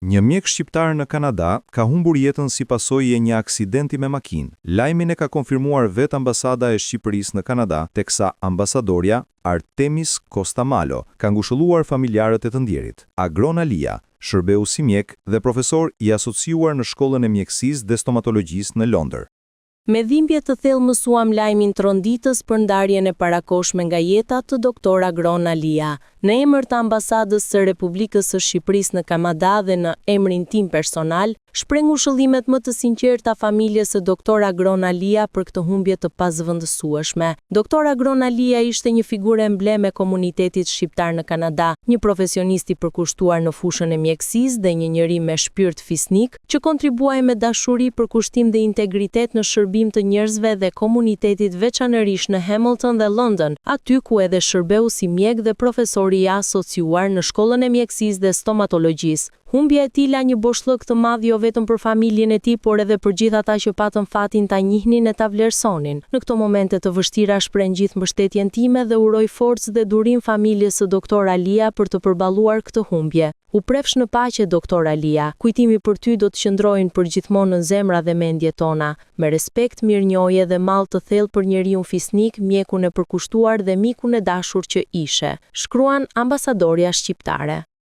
Një mjek shqiptar në Kanada ka humbur jetën si pasojë e një aksidenti me makinë. Lajmin e ka konfirmuar vetë ambasada e Shqipërisë në Kanada, teksa ambasadorja Artemis Kostamalo ka ngushëlluar familjarët e të ndjerit. Agron Alia shërbeu si mjek dhe profesor i asociuar në shkollën e mjekësisë dhe stomatologjisë në Londër. Me dhimbje të thellë mësuam lajmin tronditës për ndarjen e parakoshme nga jeta të doktor Agron Alia. Në emër të ambasadës së Republikës së Shqipërisë në Kanada dhe në emrin tim personal, shpreh ngushëllimet më të sinqerta familjes së doktor Agron Alia për këtë humbje të pazëvendësueshme. Doktor Agron Alia ishte një figurë emblem e komunitetit shqiptar në Kanada, një profesionist i përkushtuar në fushën e mjekësisë dhe një njeri me shpirt fisnik që kontribuai me dashuri, përkushtim dhe integritet në shërbim të njerëzve dhe komunitetit, veçanërisht në Hamilton dhe London, aty ku edhe shërbeu si mjek dhe profesor i asociuar në shkollën e mjekësisë dhe stomatologjisë. Humbja e tij la një boshllëk të madh jo vetëm për familjen e tij, por edhe për gjithë ata që patën fatin ta njihnin e ta vlerësonin. Në këto momente të vështira shpreh gjithë mbështetjen time dhe uroj forcë dhe durim familjes së doktor Alia për të përballuar këtë humbje. U prefsh në paqe doktor Alia. Kujtimi për ty do të qëndrojnë përgjithmonë në zemra dhe mendjet tona. Me respekt, mirënjohje dhe mall të thellë për njeriun fisnik, mjekun e përkushtuar dhe mikun e dashur që ishe. Shkruan ambasadorja shqiptare.